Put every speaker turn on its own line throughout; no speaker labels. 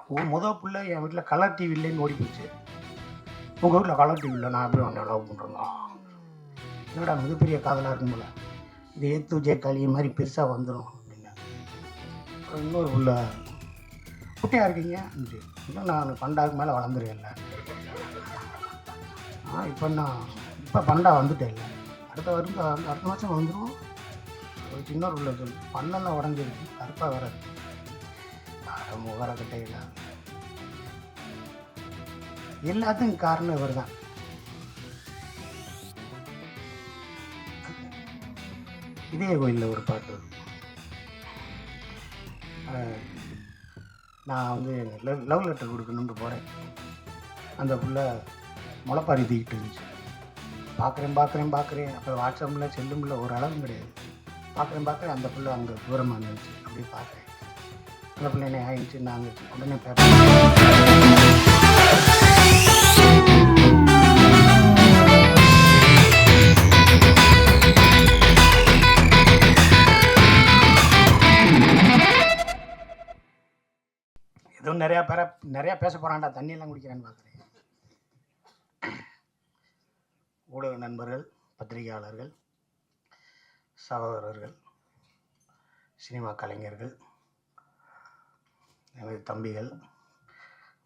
புள்ள என் வீட்டில் colour TV இல்லைன்னு ஓடி போச்சு. உங்கள் வீட்டில் கலர் டிவி இல்லை, நான் எப்படி ஒன்று லவ் பண்ணுறோம்? என்னடா மிகப்பெரிய காதலாக இருக்கும் போல, இது ஏத்து ஜே களி மாதிரி பெருசாக வந்துடும் அப்படின்னு. இன்னொரு புள்ள, குட்டியாக இருக்கீங்க இன்னும் நான் பண்டாவுக்கு மேலே வளர்ந்துருவேன்ல. இப்போ பண்டா வந்துட்டேன் இல்லை, அடுத்த மாதம் வந்துடும். இன்னொரு உள்ள சொல்லு, பண்ணெல்லாம் உடஞ்சிருக்கு, கருப்பாக வேற இருக்கு. முகர கட்டையில் எல்லாத்துக்கும் காரணம் இவர் தான். இதே கோயிலில் ஒரு பாட்டு, நான் வந்து லவ் லெட்டர் கொடுக்கணும்னு போகிறேன். அந்த புள்ள முளைப்பாரி தூக்கிட்டு இருந்துச்சு. பார்க்குறேன். அப்போ வாட்ஸ்அப்பில் செல்லுமில்ல ஒரு அளவும் கிடையாது. பார்க்குறேன். அந்த பிள்ளை அங்கே தூரமாக இருந்துச்சு. அப்படியே பார்க்குறேன். அந்த பிள்ளை என்ன ஆயிடுச்சு, நாங்கள் உடனே பேப்பர் எதுவும் நிறையா பேச போகிறான்டா, தண்ணியெல்லாம் குடிக்கிறேன்னு பார்க்குறேன். ஊடக நண்பர்கள், பத்திரிகையாளர்கள், சகோதரர்கள், சினிமா கலைஞர்கள், எனது தம்பிகள்,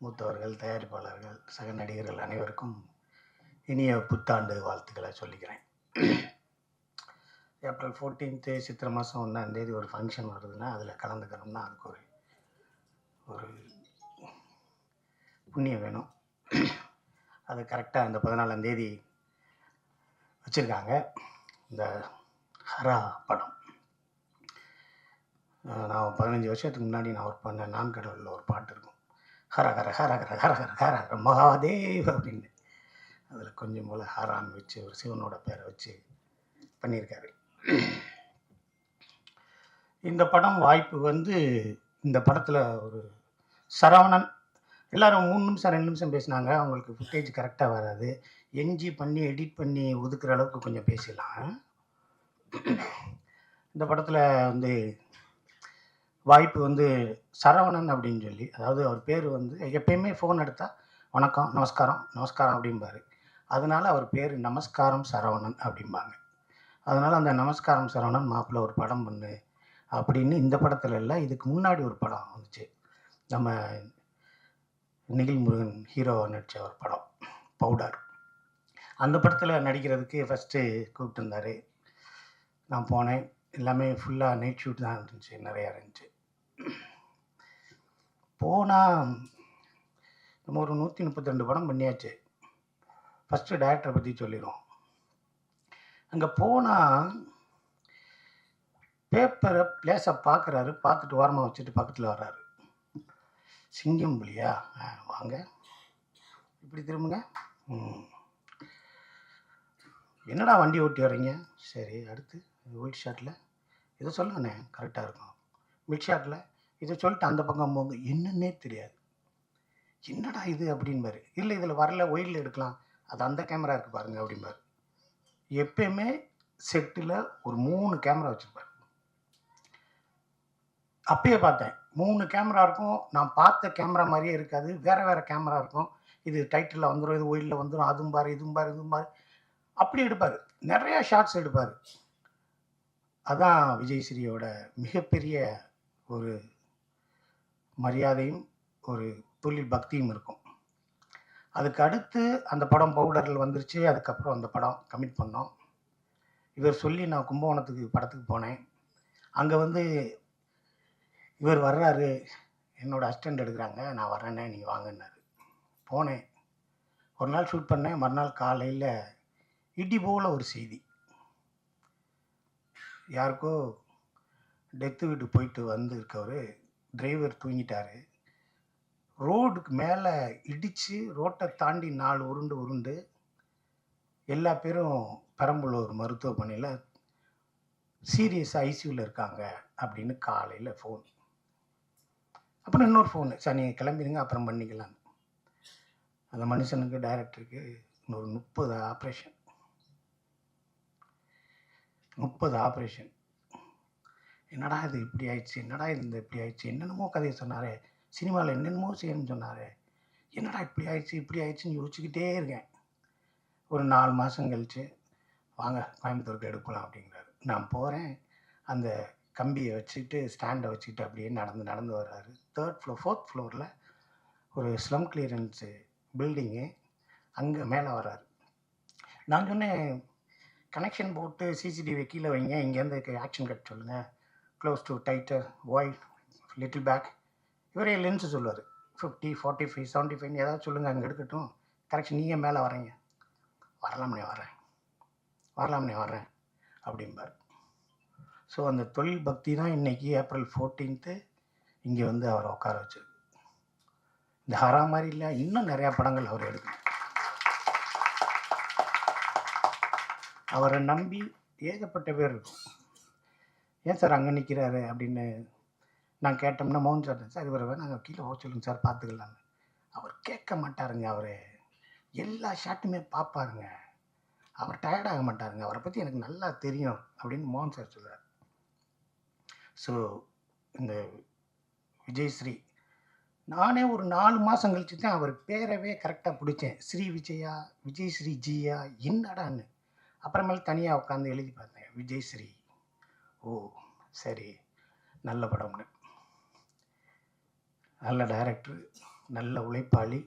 மூத்தவர்கள், தயாரிப்பாளர்கள், சக நடிகர்கள் அனைவருக்கும் இனிய புத்தாண்டு வாழ்த்துக்களை சொல்லிக்கிறேன். ஏப்ரல் 14 சித்திரை மாதம் 1 ஒரு ஃபங்க்ஷன் வருதுன்னா அதில் கலந்துக்கணும்னா அதுக்கு ஒரு புண்ணியம் வேணும். அது கரெக்டாக அந்த 14 வச்சுருக்காங்க. இந்த ஹரா படம், நான் 15 வருஷத்துக்கு முன்னாடி நான் ஒர்க் பண்ண நான் கடவுளில் ஒரு பாட்டு இருக்கும், ஹரஹர ஹரஹர ஹரஹர ஹரஹர மகாதேவ் அப்படின்னு. அதில் கொஞ்சம் போல் ஹரான் வச்சு ஒரு சிவனோட பேரை வச்சு பண்ணியிருக்காரு. இந்த படம் வாய்ப்பு வந்து இந்த படத்தில் ஒரு சரவணன், எல்லோரும் 3 நிமிஷம் 2 நிமிஷம் பேசினாங்க. அவங்களுக்கு ஃபுட்டேஜ் கரெக்டாக வராது, என்ஜி பண்ணி எடிட் பண்ணி ஒதுக்குற அளவுக்கு கொஞ்சம் பேசிடலாம். இந்த படத்தில் வந்து வாய்ப்பு வந்து சரவணன் அப்படின்னு சொல்லி, அதாவது அவர் பேர் வந்து எப்பயுமே ஃபோன் எடுத்தால் வணக்கம் நமஸ்காரம் அப்படிம்பார். அதனால் அவர் பேர் நமஸ்காரம் சரவணன் அப்படிம்பாங்க. அதனால் அந்த நமஸ்காரம் சரவணன் மாப்பிள்ளை ஒரு படம் பண்ணு அப்படின்னு இந்த படத்தில் இல்லை, இதுக்கு முன்னாடி ஒரு படம் வந்துச்சு, நம்ம நிகில் முருகன் ஹீரோவை நடித்த ஒரு படம் பவுடர். அந்த படத்தில் நடிக்கிறதுக்கு ஃபஸ்ட்டு கூப்பிட்டுருந்தார். நான் போனேன். எல்லாமே ஃபுல்லாக நைட் ஷூட் தான் இருந்துச்சு, நிறையா இருந்துச்சு. போனால் நம்ம ஒரு 132 படம் பண்ணியாச்சு. ஃபஸ்ட்டு டைரக்டரை பற்றி சொல்லிடுவோம். அங்கே போனால் பேப்பரை லேசாக பார்க்குறாரு, பார்த்துட்டு ஓரமாக வச்சுட்டு பக்கத்தில் வர்றாரு. சிங்கம் புலியா, வாங்க இப்படி திரும்புங்க, என்னடா வண்டி ஓட்டி வர்றீங்க, சரி அடுத்து ஒயிட் ஷாட்டில் இதை சொல்லுங்கண்ணே கரெக்டாக இருக்கும், மிட் ஷாட்டில் இதை சொல்லிட்டு அந்த பக்கம் போங்க, என்னன்னே தெரியாது, என்னடா இது அப்படின்பாரு. இல்லை இதில் வரல, ஒயிட்டில் எடுக்கலாம், அது அந்த கேமரா இருக்குது பாருங்கள் அப்படின்பாரு. எப்பயுமே செட்டில் ஒரு 3 கேமரா வச்சுருப்பார். அப்பயே பார்த்தேன் 3 கேமரா இருக்கும். நான் பார்த்த கேமரா மாதிரியே இருக்காது, வேறு கேமரா இருக்கும். இது டைட்டிலில் வந்துடும், இது ஒயிட்டில் வந்துடும், அதுவும் பாரு இதுவும் பாரு அப்படி எடுப்பார். நிறையா ஷார்ட்ஸ் எடுப்பார். அதான் விஜய் ஸ்ரீயோட மிகப்பெரிய ஒரு மரியாதையும் ஒரு தொழில் பக்தியும் இருக்கும். அதுக்கு அடுத்து அந்த படம் பவுடரில் வந்துருச்சு. அதுக்கப்புறம் அந்த படம் கமிட் பண்ணோம். இவர் சொல்லி நான் கும்பகோணத்துக்கு படத்துக்கு போனேன். அங்கே வந்து இவர் வர்றாரு, என்னோடய அசிஸ்டண்ட் எடுக்கிறாங்க, நான் வர்றேன்னே நீங்கள் வாங்கினார். போனேன், ஒரு நாள் ஷூட் பண்ணேன். மறுநாள் காலையில் இடி போல் ஒரு செய்தி, யாருக்கோ டெத்து வீட்டு போயிட்டு வந்திருக்கவர், டிரைவர் தூங்கிட்டார், ரோடுக்கு மேலே இடித்து ரோட்டை தாண்டி 4 உருண்டு எல்லா பேரும் பெரம்பலூர் மருத்துவமனையில் சீரியஸாக ஐசியூவில் இருக்காங்க அப்படின்னு காலையில் ஃபோன். அப்புறம் இன்னொரு ஃபோனு, சார் நீங்கள் கிளம்பிடுங்க அப்புறம் பண்ணிக்கலாம். அந்த மனுஷனுக்கு டைரக்டருக்கு இன்னொரு 30 ஆப்ரேஷன். என்னடா இது இப்படி ஆயிடுச்சு, என்னடா இது இப்படி ஆயிடுச்சு, என்னென்னமோ கதையை சொன்னார். சினிமாவில் என்னென்னமோ செய்யணும்னு சொன்னார். என்னடா இப்படி ஆயிடுச்சு இப்படி ஆயிடுச்சுன்னு யோசிச்சுக்கிட்டே இருக்கேன். ஒரு 4 மாதம் கழிச்சு வாங்க கோயம்புத்தூருக்கு எடுக்கலாம் அப்படிங்கிறாரு. நான் போகிறேன். அந்த கம்பியை வச்சுக்கிட்டு ஸ்டாண்டை வச்சுக்கிட்டு அப்படியே நடந்து வர்றாரு. 3rd ஃப்ளோர் 4th ஃப்ளோரில் ஒரு ஸ்லம் கிளியரன்ஸு பில்டிங்கு, அங்கே மேலே வர்றாரு. நான் சொன்னேன், கனெக்ஷன் போட்டு சிசிடிவி கீழே வைங்க, இங்கேருந்து ஆக்ஷன் கட் சொல்லுங்கள், close to tighter white little back. இவரே லென்ஸு சொல்லுவார், 50 45 75 ஏதாவது சொல்லுங்கள், அங்கே எடுக்கட்டும், கரெக்ஷன் நீங்கள் மேலே வரீங்க. வரலாம்னே வரேன் அப்படிம்பார். ஸோ அந்த தொழில் பக்தி தான் இன்றைக்கி April 14 இங்கே வந்து அவரை உட்கார வச்சு. இந்த ஹரா மாதிரி இல்லை, இன்னும் நிறையா படங்கள் அவர் எடுக்கணும். அவரை நம்பி ஏகப்பட்ட பேர் இருக்கும். ஏன் சார் அங்கே நிற்கிறாரு அப்படின்னு நான் கேட்டோம்னா, மோகன் சார் இவரை நாங்கள் கீழே போக சொல்லுங்க சார் பார்த்துக்கலான்னு. அவர் கேட்க மாட்டாருங்க. அவர் எல்லா ஷாட்டுமே பார்ப்பாருங்க. அவர் டயர்டாக மாட்டாருங்க. அவரை பற்றி எனக்கு நல்லா தெரியும் அப்படின்னு மோகன் சார் சொல்கிறார். ஸோ இந்த விஜயஸ்ரீ நானே ஒரு 4 மாதம் கழிச்சு தான் அவர் பேரவே கரெக்டாக பிடிச்சேன். ஸ்ரீ விஜயா, விஜயஸ்ரீ ஜியா, என்னடான்னு. அப்புறமேல தனியாக உட்காந்து எழுதி பார்த்தேன், விஜயஸ்ரீ. ஓ சரி, நல்ல படம்னு. நல்ல டைரக்டர், நல்ல உழைப்பாளி.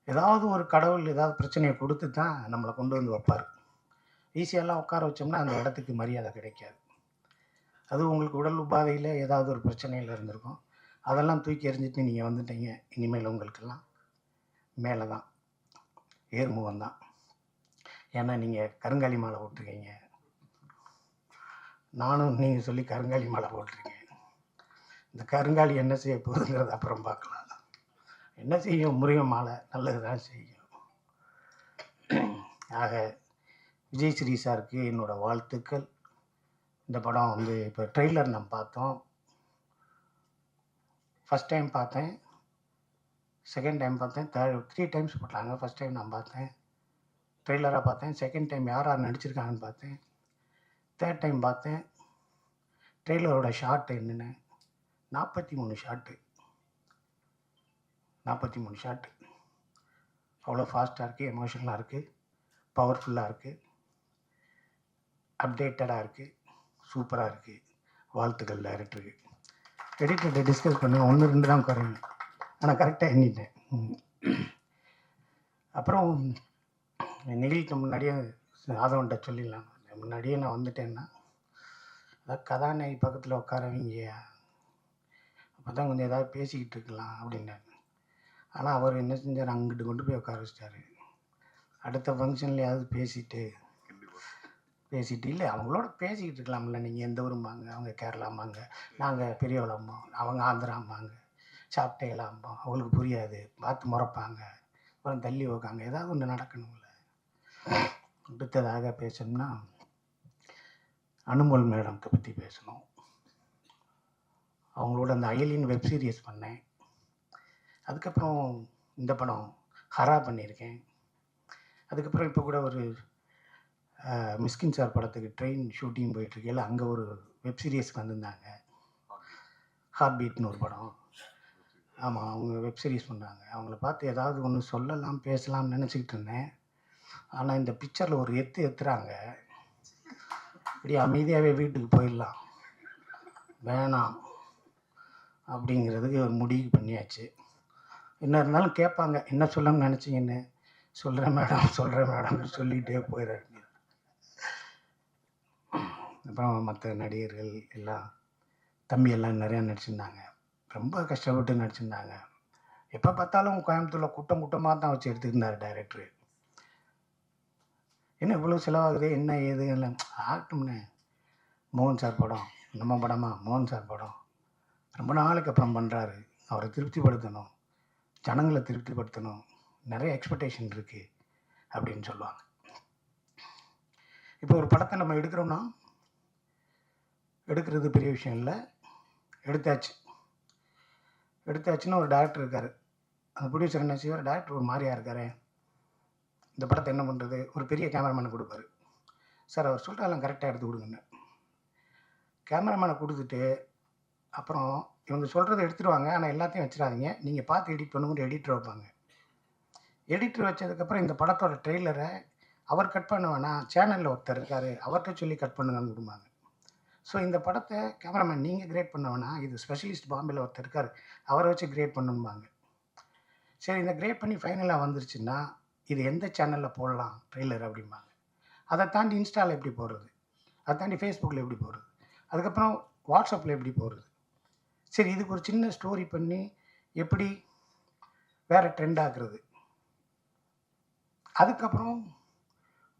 ஏதாவது ஒரு கடவுள் ஏதாவது பிரச்சனையை கொடுத்து தான் நம்மளை கொண்டு வந்து வைப்பார். ஈஸியெல்லாம் உட்கார வச்சோம்னா அந்த இடத்துக்கு மரியாதை கிடைக்காது. அது உங்களுக்கு உடல் உபாதையில் ஏதாவது ஒரு பிரச்சனையில் இருந்திருக்கும், அதெல்லாம் தூக்கி எறிஞ்சிட்டு நீங்கள் வந்துட்டீங்க. இனிமேல் உங்களுக்கெல்லாம் மேலே தான், ஏர்முகம் தான். ஏன்னா நீங்கள் கருங்காலி மாலை போட்டிருக்கீங்க, நானும் நீங்கள் சொல்லி கருங்காலி மாலை போட்டிருக்கேன். இந்த கருங்காலி என்ன செய்ய போகுதுங்கிறது அப்புறம் பார்க்கலாம். என்ன செய்யும், முருகை மாலை நல்லது தான் செய்யும். ஆக விஜயஸ்ரீ சாருக்கு என்னோடய வாழ்த்துக்கள். இந்த படம் வந்து இப்போ ட்ரெய்லர் நம்ம பார்த்தோம். ஃபஸ்ட் டைம் பார்த்தேன், செகண்ட் டைம் பார்த்தேன், 3 டைம்ஸ் போட்டாங்க. ஃபஸ்ட் டைம் நான் பார்த்தேன், ட்ரெய்லராக பார்த்தேன். செகண்ட் டைம் யார் யார் நடிச்சிருக்காங்கன்னு பார்த்தேன். தேர்ட் டைம் பார்த்தேன். ட்ரெய்லரோட ஷார்ட் என்னென்ன 43 ஷாட்டு, 43 ஷாட்டு. அவ்வளோ ஃபாஸ்ட்டாக இருக்குது, எமோஷனலாக இருக்குது, பவர்ஃபுல்லாக இருக்குது, அப்டேட்டடாக இருக்குது, சூப்பராக இருக்குது. வாழ்த்துக்கள் டைரக்டருக்கு. எடிட்டர்கிட்ட டிஸ்கஸ் பண்ணி 1 2 தான் குறையும், ஆனால் கரெக்டாக எண்ணிட்டேன். அப்புறம் நிகழ்ச்சி முன்னாடியே ஆதவன்கிட்ட சொல்லிடலாம், முன்னாடியே நான் வந்துட்டேன்னா அதாவது கதாநாயகி பக்கத்தில் உட்காரவங்க, அப்போ தான் கொஞ்சம் ஏதாவது பேசிக்கிட்டு இருக்கலாம் அப்படின்னாரு. ஆனால் அவர் என்ன செஞ்சார், அங்கிட்டு கொண்டு போய் உட்கார வச்சிட்டாரு. அடுத்த ஃபங்க்ஷன்லையாவது பேசிட்டு இல்லை அவங்களோட பேசிக்கிட்டு இருக்கலாம்ல. நீங்கள் எந்த ஊரும்பாங்க, அவங்க கேரளாம்பாங்க, நாங்கள் பெரியவளம்போம், அவங்க ஆந்திராம்பாங்க, சாப்பிட்டேலாம்போம், அவங்களுக்கு புரியாது, பார்த்து முறைப்பாங்க, அப்புறம் தள்ளி வைக்காங்க, ஏதாவது ஒன்று நடக்கணும்ல. அடுத்ததாக பேசணும்னா அனுமோல் மேடத்தை பற்றி பேசணும். அவங்களோட அந்த அயலின் வெப் சீரிஸ் பண்ணேன். அதுக்கப்புறம் இந்த படம் ஹரா பண்ணியிருக்கேன். அதுக்கப்புறம் இப்போ கூட ஒரு மிஸ்கின் சார் படத்துக்கு ட்ரெயின் ஷூட்டிங் போயிட்டுருக்கையில் அங்கே ஒரு வெப் சீரிஸ்க்கு வந்திருந்தாங்க, ஹார்ட் பீட்னு ஒரு படம். ஆமாம், அவங்க வெப் சீரிஸ் பண்ணுறாங்க. அவங்கள பார்த்து ஏதாவது ஒன்று சொல்லலாம் பேசலாம்னு நினச்சிக்கிட்டு இருந்தேன். ஆனால் இந்த பிக்சரில் ஒரு எத்துறாங்க, இப்படி அமைதியாகவே வீட்டுக்கு போயிடலாம், வேணாம் அப்படிங்கிறதுக்கு ஒரு முடிவு பண்ணியாச்சு. என்ன இருந்தாலும் கேட்பாங்க, என்ன சொல்லணும்னு நினச்சிங்கன்னு. சொல்கிறேன் மேடம் சொல்லிகிட்டே போயிடுறேன். அப்புறம் மற்ற நடிகர்கள் எல்லாம், தம்பி எல்லாம் நிறையா நடிச்சிருந்தாங்க, ரொம்ப கஷ்டப்பட்டு நடிச்சிருந்தாங்க. எப்போ பார்த்தாலும் கோயம்புத்தூரில் கூட்டமாக தான் வச்சு எடுத்துருந்தார் டைரக்டரு. என்ன இவ்வளோ செலவாகுது, என்ன ஏது இல்லை ஆகட்டும்னு. மோகன் சார் படம், நம்ம படமா, மோகன் சார் படம் ரொம்ப நாளைக்கு அப்புறம் பண்ணுறாரு. அவரை திருப்திப்படுத்தணும், ஜனங்களை திருப்திப்படுத்தணும், நிறைய எக்ஸ்பெக்டேஷன் இருக்குது அப்படின்னு சொல்லுவாங்க. இப்போ ஒரு படத்தை நம்ம எடுக்கிறது பெரிய விஷயம் இல்லை, எடுத்தாச்சுன்னா ஒரு டேரக்டர் இருக்கார், அந்த ப்ரொடியூசர் என்ன செய்வார், டேரக்டர் ஒரு மாதிரியாக இருக்கார், இந்த படத்தை என்ன பண்ணுறது, ஒரு பெரிய கேமராமேனை கொடுப்பாரு. சார் அவர் சொல்லிட்டாலும் கரெக்டாக எடுத்து கொடுங்கன்னு கேமராமேனை கொடுத்துட்டு, அப்புறம் இவங்க சொல்கிறத எடுத்துருவாங்க, ஆனால் எல்லாத்தையும் வச்சிடாதீங்க, நீங்கள் பார்த்து எடிட் பண்ணுங்கிற எடிட்டர் வைப்பாங்க. எடிட்டர் வச்சதுக்கப்புறம் இந்த படத்தோட ட்ரெய்லரை அவர் கட் பண்ண வேணாம், சேனலில் ஒருத்தர் இருக்கார் அவர்கிட்ட சொல்லி கட் பண்ணுங்கன்னு விடுவாங்க. ஸோ இந்த படத்தை கேமராமேன் நீங்கள் கிரியேட் பண்ண வேணாம், இது ஸ்பெஷலிஸ்ட் பாம்பேல ஒருத்தர் இருக்கார் அவரை வச்சு கிரியேட் பண்ணணும்பாங்க. சரி, இந்த கிரியேட் பண்ணி ஃபைனலாக வந்துருச்சுன்னா இது எந்த சேனலில் போடலாம் ட்ரெய்லர் அப்படிம்பாங்க. அதை தாண்டி இன்ஸ்டாவில் எப்படி போடுறது, அதை தாண்டி ஃபேஸ்புக்கில் எப்படி போடுறது, அதுக்கப்புறம் வாட்ஸ்அப்பில் எப்படி போடுறது. சரி, இதுக்கு ஒரு சின்ன ஸ்டோரி பண்ணி எப்படி வேறு ட்ரெண்ட் ஆக்குறது. அதுக்கப்புறம்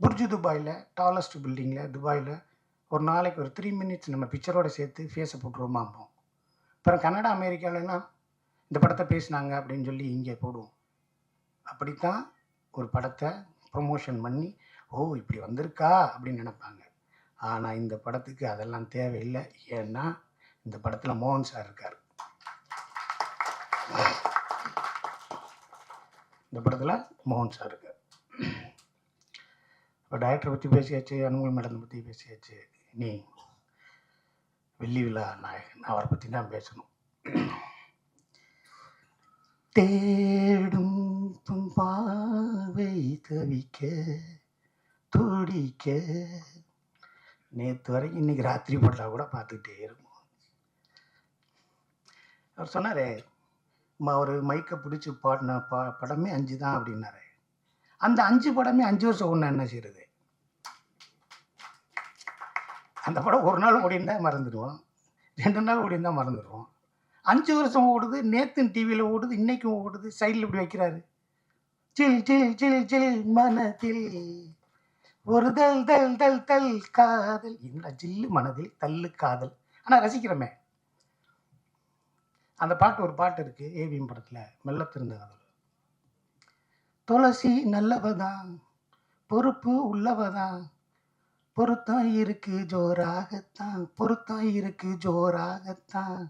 புர்ஜு துபாயில் டாலஸ்ட் பில்டிங்கில் துபாயில் ஒரு நாளைக்கு ஒரு 3 மினிட்ஸ் நம்ம பிக்சரோடு சேர்த்து ஃபேஸை போட்டுருவோமாம்போம். அப்புறம் கனடா அமெரிக்காலலாம் இந்த படத்தை பேசினாங்க அப்படின்னு சொல்லி இங்கே போடுவோம். அப்படித்தான் ஒரு படத்தை ப்ரொமோஷன் பண்ணி ஓ இப்படி வந்திருக்கா அப்படின்னு நினைப்பாங்க. ஆனால் இந்த படத்துக்கு அதெல்லாம் தேவையில்லை. ஏன்னா இந்த படத்தில் மோகன் சார் இருக்கார். இந்த படத்தில் மோகன் சார் இருக்கார். இப்போ டைரக்டரை பற்றி பேசியாச்சு, அனுமதி மேடம் பற்றி பேசியாச்சு. இனி வெள்ளி விழா நாயகன் அவரை பற்றி தான் பேசணும். தேடும் பாவை தவிக்க துடிக்க, நேற்று வரைக்கும் இன்னைக்கு ராத்திரி போட்டா கூட பார்த்துக்கிட்டே இருக்கும். அவர் சொன்னார், அவர் மைக்கை பிடிச்சி பாடின படமே 5 தான் அப்படின்னாரு. அந்த 5 படமே 5 வருஷம் ஒன்று என்ன செய்யுது? அந்த படம் ஒரு நாள் ஓடினா மறந்துடுவோம், 2 நாள் ஓடினா மறந்துடுவோம். 5 வருஷம் ஓடுது, நேத்தும் டிவியில் ஓடுது, இன்னைக்கும் ஓடுது. சைடில் இப்படி வைக்கிறாரு, சில் சில் சில் சில் மனதில் ஒரு தல் தல் தல் தல் காதல். என்ன ஜில்லு மனதில் தள்ளு காதல். ஆனால் ரசிக்கிறோமே. அந்த பாட்டு, ஒரு பாட்டு இருக்கு ஏவிஎம் படத்தில், மெல்ல திருந்த காதல். துளசி நல்லவதான், பொறுப்பு உள்ளவதான், பொருத்தம் இருக்கு ஜோராகத்தான், பொருத்தம் இருக்கு ஜோராகத்தான்,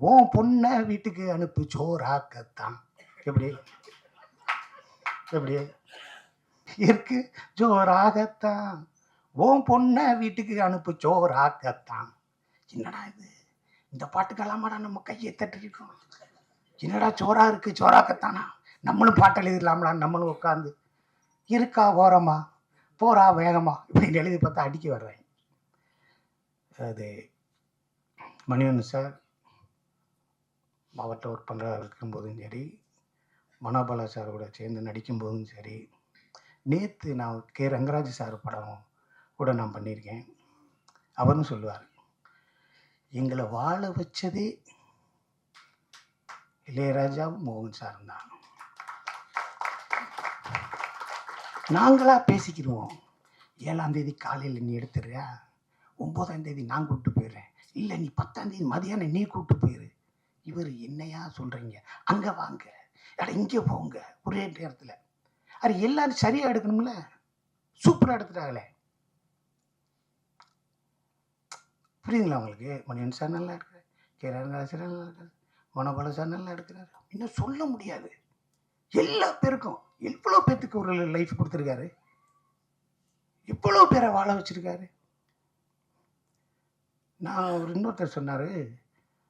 ஓ பொண்ணை வீட்டுக்கு அனுப்பு ஜோராகத்தான். எப்படி எப்படி இருக்கு ஜோராகத்தான், ஓம் பொண்ணை வீட்டுக்கு அனுப்பு ஜோராகத்தான். என்னடா இது, இந்த பாட்டுக்கெல்லாமாடா நம்ம கையை தட்டிருக்கோம். என்னடா சோரா இருக்கு சோராகத்தானா, நம்மளும் பாட்டு எழுதிடலாம்டா. நம்மளும் உட்காந்து இருக்கா ஓரமா போரா வேகமா இப்படின்னு எழுதி பார்த்தா அடிக்க வர்றேன். அது மணிவண்ணன் சார் மாவட்ட ஒர்க் பண்ணுற இருக்கும்போதும் சரி, மனோபாலா சார் கூட சேர்ந்து நடிக்கும்போதும் சரி, நேற்று நான் கே ரங்கராஜ் சார் படம் கூட நான் பண்ணியிருக்கேன். அவரும் சொல்லுவார், எங்களை வாழ வச்சதே இளையராஜாவும் மோகன் சாரும் தான். நாங்களாக பேசிக்கிடுவோம், 7ஆம் தேதி காலையில் நீ எடுத்துடுறியா, 9ஆம் தேதி நான் கூப்பிட்டு போயிடுறேன், இல்லை நீ 10ஆம் தேதி மதியானம் நீ கூப்பிட்டு போயிரு. இவர் என்னையா சொல்கிறீங்க, அங்கே வாங்க அட இங்கே போங்க ஒரே நேரத்தில். அது எல்லாரும் சரியாக எடுக்கணும்ல, சூப்பராக எடுத்துட்டாங்களே. புரியுதுங்களா உங்களுக்கு? மணிவன் சார் நல்லா இருக்கிறார், கே ரங்கராஜ் சார் நல்லா இருக்காரு, மனோபால சார் நல்லா எடுக்கிறாரு. இன்னும் சொல்ல முடியாது. எல்லா பேருக்கும் எவ்வளோ பேர்த்துக்கு ஒரு லைஃப் கொடுத்துருக்காரு, இவ்வளோ பேரை வாழ வச்சிருக்காரு. நான் ஒரு இன்னொருத்தர் சொன்னார்,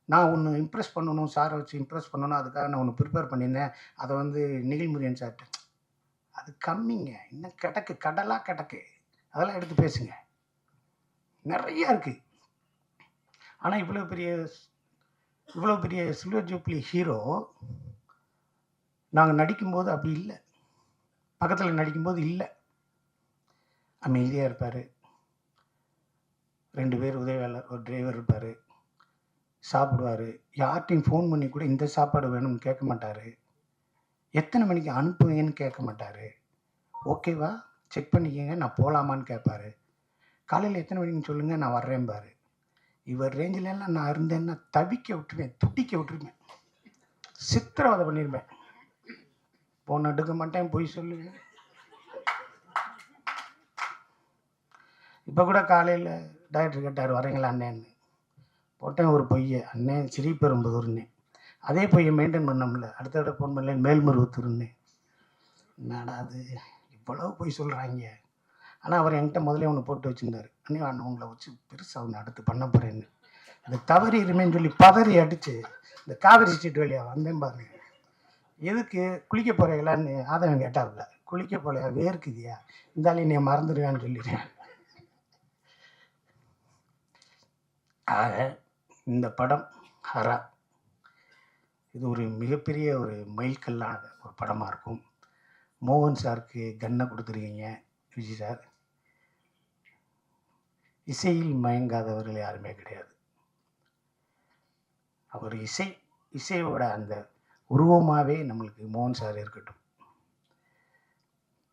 நான் ஒன்று இம்ப்ரெஸ் பண்ணணும், சாரை வச்சு இம்ப்ரெஸ் பண்ணணும், அதுக்காக நான் ஒன்று ப்ரிப்பேர் பண்ணியிருந்தேன், அதை வந்து நிகில்முரியன் சார்ட்ட. அது கம்மிங்க, இன்னும் கிடக்கு, கடலாக கிடக்கு, அதெல்லாம் எடுத்து பேசுங்க, நிறையா இருக்குது. ஆனால் இவ்வளோ பெரிய சில்வர் ஜூப்ளி ஹீரோ நாங்கள் நடிக்கும்போது அப்படி இல்லை, பக்கத்தில் நடிக்கும்போது இல்லை, அமைதியாக இருப்பார். 2 பேர் உதவியாளர், ஒரு டிரைவர் இருப்பார், சாப்பிடுவார். யார்கிட்டையும் ஃபோன் பண்ணி கூட இந்த சாப்பாடு வேணும்னு கேட்க மாட்டார், எத்தனை மணிக்கு அனுப்புவீங்கன்னு கேட்க மாட்டார். ஓகேவா செக் பண்ணிக்கங்க நான் போகலாமான்னு கேட்பார். காலையில் எத்தனை மணிக்குன்னு சொல்லுங்கள் நான் வர்றேன்பார். இவர் ரேஞ்சிலெல்லாம் நான் இருந்தேன்னா தவிக்க விட்டுருவேன், துடிக்க விட்டுருவேன், சித்திரவதை பண்ணியிருப்பேன். போன் எடுக்க மாட்டேன், பொய் சொல்லுவேன். இப்போ கூட காலையில் டாக்டர் கேட்டார் வரீங்களா அண்ணேன்னு, போட்டேன் ஒரு பொய்யை, அண்ணன் ஸ்ரீபெரும்புதூர்னே. அதே பொய்யை மெயின்டைன் பண்ணோம்ல, அடுத்த விட ஃபோன் பண்ணல மேல்மருவத்தூர்னே. என்னடா அது இவ்வளோ பொய் சொல்கிறாங்க. ஆனால் அவர் என்கிட்ட முதலே ஒன்று போட்டு வச்சுருந்தார், அண்ணே உங்களை வச்சு பெருசாக ஒன்று அடுத்து பண்ண போகிறேன்னு. இந்த தவறி இருமேன்னு சொல்லி பதறி அடித்து இந்த காவேரி ஸ்ட்ரீட் வழியாக வந்தேன் பாருங்க. எதுக்கு குளிக்க போகிறீங்களான்னு ஆதவன் கேட்டாப்புல. குளிக்க போலையா, வேர்க்குதியா, இருந்தாலும் நீ மறந்துடுவான்னு சொல்லிடுறேன். ஆக இந்த படம் ஹரா இது ஒரு மிகப்பெரிய ஒரு மைல்கல்லான ஒரு படமாக இருக்கும். மோகன் சாருக்கு கன்னை கொடுத்துருக்கீங்க. விஜய் சார், இசையில் மயங்காதவர்கள் யாருமே கிடையாது. அவர் இசையோட அந்த உருவமாகவே நம்மளுக்கு மோகன் சார் இருக்கட்டும்.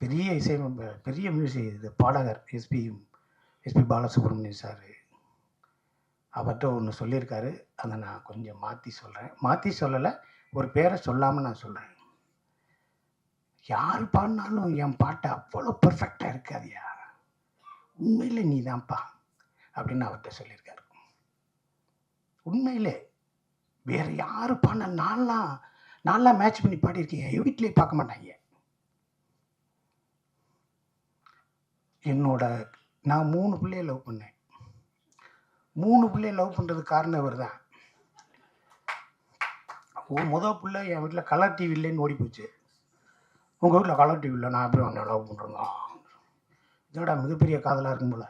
பெரிய மியூசிக் இது பாடகர் எஸ்பி பாலசுப்ரமணியம் சார் அவர்கிட்ட ஒன்று சொல்லியிருக்காரு. அதை நான் கொஞ்சம் மாற்றி சொல்லலை, ஒரு பேரை சொல்லாமல் நான் சொல்கிறேன். யார் பாடினாலும் என் பாட்டை அவ்வளோ பர்ஃபெக்டாக இருக்காதியா, உண்மையில் நீ தான்ப்பா அப்படின்னு அவர்கிட்ட சொல்லியிருக்காரு. உண்மையிலே வேறு யார் பாடின நான்லாம் மேட்ச் பண்ணி பாடியிருக்கீங்க, வீட்டிலே பார்க்க மாட்டாங்க. நான் 3 பிள்ளைய லவ் பண்ணேன். 3 பிள்ளைய லவ் பண்ணுறதுக்கு காரணம் இவர் தான். முதல் பிள்ளை என் வீட்டில் கலர் டிவி இல்லைன்னு ஓடி போச்சு. உங்கள் வீட்டில் கலர் டிவி இல்லை, நான் எப்படி அவனை லவ் பண்ணுறேங்க, இதோட மிகப்பெரிய காதலாக இருக்கும் போல்,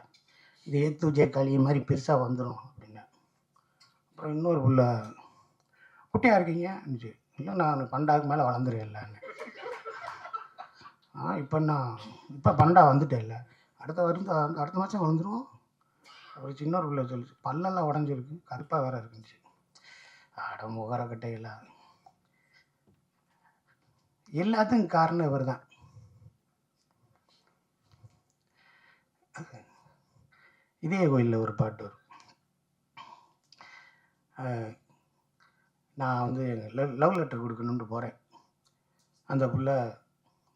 இது ஏத்து ஜெய களி மாதிரி பெருசாக வந்துடும் அப்படின்னு. அப்புறம் இன்னொரு பிள்ளை, குட்டியாக இருக்கீங்க இருந்துச்சு. இல்லை நான் பண்டாவுக்கு மேலே வளர்ந்துருவேன் இல்லைன்னு. இப்போ பண்டா வந்துட்டேன் இல்லை, அடுத்த மாதம் வளர்ந்துடும். அப்புறம் சின்னொரு பிள்ளை சொல்லிச்சு, பல்லெல்லாம் உடஞ்சிருக்கு, கருப்பாக வேற இருக்குச்சு. அட முகர கட்டையில் எல்லாத்துக்கும் காரணம் இவர் தான். இதே கோயிலில் ஒரு பாட்டு வரும். நான் வந்து லவ் லெட்டர் கொடுக்கணுன்ட்டு போகிறேன். அந்த பிள்ளை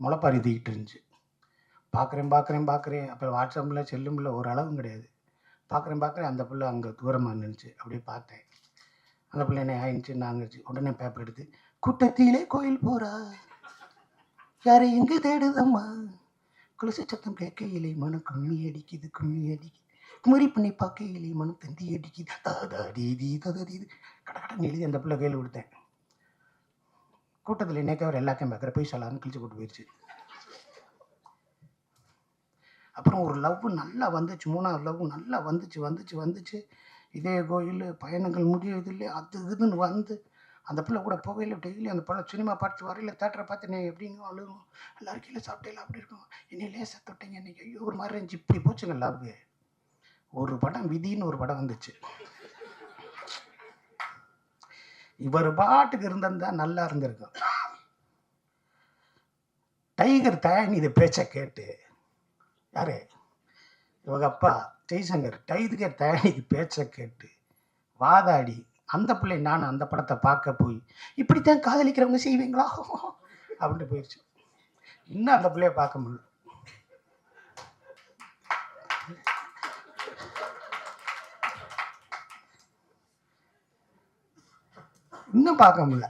முளைப்பாரி தூக்கிட்டு இருந்துச்சு. பார்க்குறேன். அப்புறம் வாட்ஸ்அப்பில் செல்லுமில்ல ஒரு அளவும் கிடையாது. பார்க்குறேன். அந்த பிள்ளை அங்கே தூரமாக நின்றுச்சு. அப்படியே பார்த்தேன். அந்த பிள்ளை என்ன ஆயிடுச்சு, நாங்கிடுச்சு. உடனே பேப்பர் எடுத்து, கூட்டத்திலே கோயில் போகிறா, யாரை எங்கே தேடுதம்மா, குளிசை சத்தம் கேட்கையிலே மனம் கும்மி அடிக்குது, குமரி பண்ணி பார்க்கையிலே மனம் தந்தி அடிக்குது, ததீது கடை எழுதி அந்த பிள்ளை கையில் கொடுத்தேன். கூட்டத்தில் என்னைக்கு அவர் எல்லாத்தையும் பார்க்குற போய் சொல்லான்னு கிழிச்சு போட்டு போயிடுச்சு. அப்புறம் ஒரு லவ் நல்லா வந்துச்சு, 3வது லவ் நல்லா வந்துச்சு. இதே கோயில் பயணங்கள் முடியறது இல்லையா, அது இதுன்னு வந்து அந்த பிள்ளை கூட போகையில் டெய்லி அந்த பிள்ளை சினிமா பார்த்து வரையில் தேட்டரை பார்த்து நீ எப்படிங்க அழுகும், எல்லாரும் கீழே சாப்பிட்டேல அப்படி இருக்கும், என்னை லேசாக தொட்டீங்க இன்னைக்கு, ஐயோ ஒரு மாதிரி இருந்துச்சு. இப்படி போச்சுங்க லவ். ஒரு படம் விதின்னு ஒரு படம் வந்துச்சு. இவர் பாட்டுக்கு இருந்திருந்தா நல்லா இருந்திருக்கும். டைகர் தயானி இதை பேச்சை கேட்டு, யாரு இவங்க அப்பா ஜெய்சங்கர், டைகர் தயானி பேச்சை கேட்டு வாதாடி அந்த பிள்ளை நான் அந்த படத்தை பார்க்க போய் இப்படித்தான் காதலிக்கிறவங்க செய்வீங்களா அப்படின்ட்டு போயிடுச்சு. இன்னும் அந்த பிள்ளைய பார்க்க முடியல. இன்னும் பார்க்க முடியல.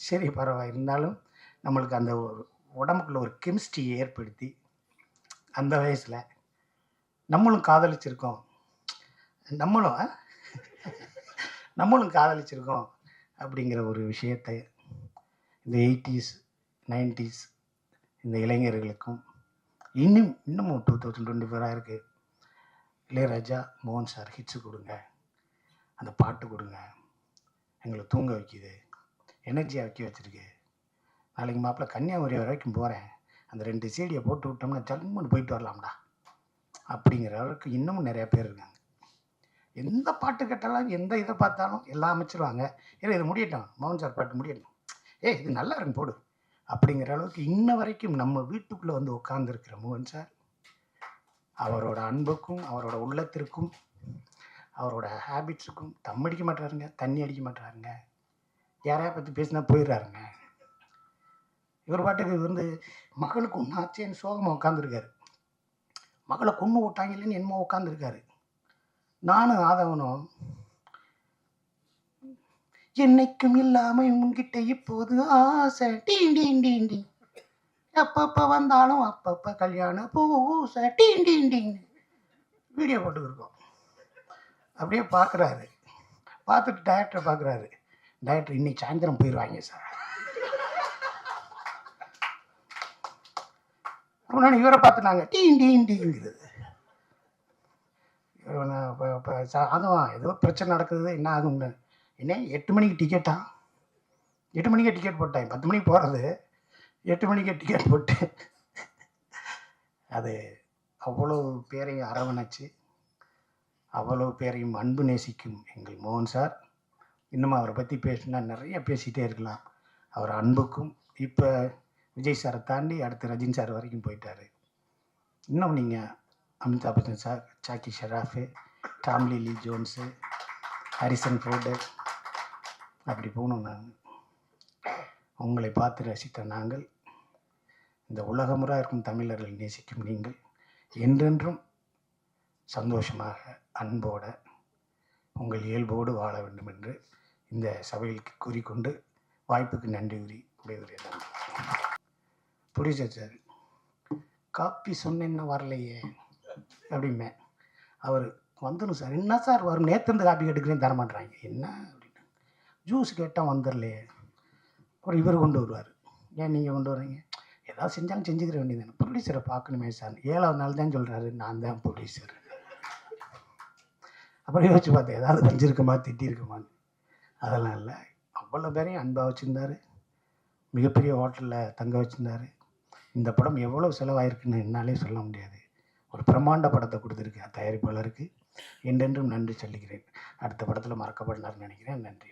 சரி பரவாயில்ல, இருந்தாலும் நம்மளுக்கு அந்த உடம்புக்குள்ள ஒரு கெமிஸ்ட்ரி ஏற்படுத்தி அந்த வயசில் நம்மளும் காதலிச்சிருக்கோம் அப்படிங்கிற ஒரு விஷயத்தை இந்த 80s 90s இந்த இளைஞர்களுக்கும் இன்னமும் 2024 இருக்குது. இளையராஜா, மோகன் சார் ஹிட்ஸு கொடுங்க, அந்த பாட்டு கொடுங்க, எங்களை தூங்க வைக்கிது, எனர்ஜியாக வைக்க வச்சுருக்கு. நாளைக்கு மாப்பிள்ள கன்னியாகுமரி வரைக்கும் போகிறேன், அந்த 2 சீடியை போட்டு விட்டோம்னா ஜம்முன்னு போயிட்டு வரலாம்டா அப்படிங்கிற அளவுக்கு இன்னமும் நிறையா பேர் இருக்காங்க. எந்த பாட்டு கேட்டாலும் எந்த இதை பார்த்தாலும் எல்லாம் அமைச்சிருவாங்க. ஏன்னா இது முடியட்டும், மோகன் சார் பாட்டு முடியட்டும், இது நல்லா இருக்கும் போடு அப்படிங்கிற அளவுக்கு இன்ன வரைக்கும் நம்ம வீட்டுக்குள்ளே வந்து உட்கார்ந்துருக்கிற மோகன் சார், அவரோட அன்புக்கும் அவரோட உள்ளத்திற்கும் அவரோட ஹேபிட்ஸுக்கும் தம் அடிக்க மாட்டாருங்க, தண்ணி அடிக்க மாட்டாருங்க, யாரையா பற்றி பேசினா போயிடுறாருங்க. இவர் பாட்டுக்கு வந்து மகளுக்கு ஒன்றாச்சேன்னு சோகமாக உட்காந்துருக்காரு. மகளை கொண்டு விட்டாங்க இல்லைன்னு என்னமோ உட்காந்துருக்காரு. நானும் ஆதவனும் என்னைக்கும் இல்லாம உன்கிட்ட இப்போது ஆசை டீன் டீன் டீன் டீன், எப்பப்ப வந்தாலும் அப்பப்ப கல்யாண பூசை டீன் டீன் டீன் வீடியோ போட்டுருக்கோம். அப்படியே பார்க்குறாரு. பார்த்துட்டு டைரக்டரை பார்க்குறாரு. டைரக்டர் இன்னைக்கு சாயந்தரம் போயிடுவாங்க சார். அப்படின்னா இவரை பார்த்து நாங்கள் டீங்கிறது. அதுவும் ஏதோ பிரச்சனை நடக்குது, என்ன ஆகும்னு. என்ன 8 மணிக்கு டிக்கெட்டா? 8 மணிக்கே டிக்கெட் போட்டேன். 10 மணிக்கு போகிறது, 8 மணிக்கே டிக்கெட் போட்டு அது அவ்வளோ பேரையும் அரவணைச்சு, அவ்வளோ பேரையும் அன்பு நேசிக்கும் எங்கள் மோகன் சார். இன்னும் அவரை பற்றி பேசினா நிறைய பேசிகிட்டே இருக்கலாம். அவர் அன்புக்கும் இப்போ விஜய் சாரை தாண்டி அடுத்து ரஜினி சார் வரைக்கும் போயிட்டார். இன்னும் நீங்கள் Amitabh Bachchan sir, Jackie Shroff, Tom Lee Jones, Harrison Ford, அப்படி போகணும். நான் உங்களை பார்த்து ரசித்த நாங்கள், இந்த உலகமுறை இருக்கும் தமிழர்கள் நேசிக்கும் நீங்கள் என்றென்றும் சந்தோஷமாக அன்போட உங்கள் இயல்போடு வாழ வேண்டும் என்று இந்த சபைக்கு கூறிக்கொண்டு வாய்ப்புக்கு நன்றி கூறி விடைபெறுகிறேன். ப்ரொடியூசர் சார், காப்பி சொன்னேன்னா வரலையே அப்படிமே. அவர் வந்துடும் சார். என்ன சார் வரும், நேற்று காப்பி கேட்டுக்கிறேன் தரமாட்டுறாங்க. என்ன அப்படின்னு ஜூஸ் கேட்டால் வந்துடலையே. அப்புறம் இவர் கொண்டு வருவார். ஏன் நீங்கள் கொண்டு வர்றீங்க? ஏதாவது செஞ்சாலும் செஞ்சுக்கிற வேண்டியது. ப்ரொடியூசரை பார்க்கணுமே சார். 7வது நாள் தான் சொல்கிறாரு நான் தான் ப்ரொடியூசர். அப்புறம் யோசிச்சு பார்த்தேன், ஏதாவது செஞ்சுருக்கமா திட்டிருக்கமான்னு. அதெல்லாம் இல்லை. அவ்வளோ பேரையும் அன்பாக வச்சுருந்தார். மிகப்பெரிய ஹோட்டலில் தங்க வச்சுருந்தார். இந்த படம் எவ்வளோ செலவாயிருக்குன்னு என்னாலே சொல்ல முடியாது. ஒரு பிரம்மாண்ட படத்தை கொடுத்துருக்கு தயாரிப்பாளருக்கு. என்றென்றும் நன்றி சொல்லிக்கிறேன். அடுத்த படத்தில் மறக்கப்படலான்னு நினைக்கிறேன். நன்றி.